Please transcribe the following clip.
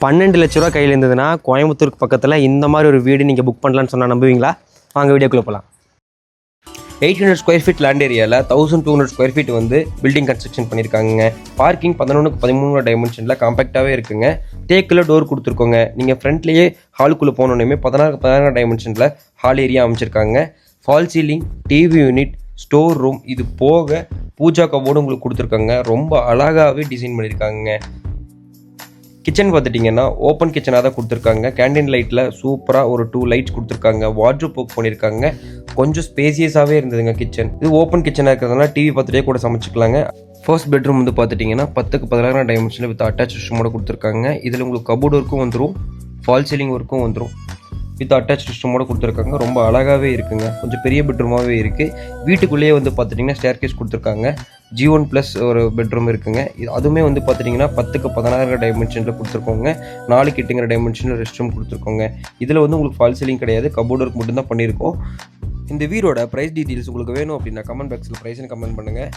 12 லட்ச ரூபா கையில் இருந்ததுன்னா கோயம்புத்தூருக்கு பக்கத்தில் இந்த மாதிரி ஒரு வீடு நீங்கள் புக் பண்ணலான்னு சொன்னால் நம்புவீங்களா? வாங்க வீடியோக்குள்ளே போகலாம். 800 ஸ்கொயர் ஃபீட் லேண்ட் ஏரியாவில் 1200 ஸ்கொயர் ஃபீட் வந்து பில்டிங் கன்ஸ்ட்ரக்ஷன் பண்ணியிருக்காங்க. பார்க்கிங் 11x13 டைமென்ஷனில் காம்பேக்டாகவே இருக்குங்க. தேக்கில் டோர் கொடுத்துருக்கோங்க. நீங்கள் ஃப்ரண்ட்லேயே ஹாலுக்குள்ளே போனோன்னே 16x16 டைமென்ஷனில் ஹால் ஏரியா அமைச்சிருக்காங்க. Fall ceiling, TV unit, store room, இது போக பூஜா கபோர்டு உங்களுக்கு கொடுத்துருக்காங்க. ரொம்ப அழகாகவே டிசைன் பண்ணியிருக்காங்க. கிச்சன் பார்த்துட்டிங்கன்னா ஓப்பன் கிச்சனாக தான் கொடுத்துருக்காங்க. கேண்டீன் லைட்டில் சூப்பராக ஒரு 2 லைட்ஸ் கொடுத்துருக்காங்க. வாட்ரூப் ஒர்க் பண்ணியிருக்காங்க. கொஞ்சம் ஸ்பேசியஸாகவே இருந்ததுங்க கிச்சன். இது ஓப்பன் கிச்சனாக இருக்கிறதுனால டிவி பார்த்துட்டே கூட சமைச்சிக்கலாங்க. ஃபர்ஸ்ட் பெட்ரூம் வந்து பார்த்துட்டிங்கன்னா 10x16 டைமென்ஷனில் வித் அட்டாச் ரூமோட கொடுத்துருக்காங்க. இதில் உங்களுக்கு கபோர்டு ஒர்க்கும் வந்துடும், ஃபால் சீலிங் ஒர்க்கும் வந்துடும். வித் அட்டாச் ரூமோட கொடுத்துருக்காங்க. ரொம்ப அழகாகவே இருக்குங்க. கொஞ்சம் பெரிய பெட்ரூமாகவே இருக்குது. வீட்டுக்குள்ளேயே வந்து பார்த்துட்டிங்கன்னா ஸ்டேர்கேஸ் கொடுத்துருக்காங்க. G1+ ஒரு பெட்ரூம் இருக்குங்க. அதுவுமே வந்து பார்த்துட்டிங்கன்னா 10x16 டைமென்ஷனில் கொடுத்துருக்கோங்க. 4x8 டைமென்ஷனில் rest room கொடுத்துருக்கோங்க. இதில் வந்து உங்களுக்கு ஃபால் சீலிங் கிடையாது, கபோர்டு ஒர்க் மட்டும்தான் பண்ணியிருக்கோம். இந்த வீடோட ப்ரைஸ் டீட்டெயில்ஸ் உங்களுக்கு வேணும் அப்படின்னா கமெண்ட் பாக்ஸில் ப்ரைஸ்னு கமெண்ட் பண்ணுங்கள்.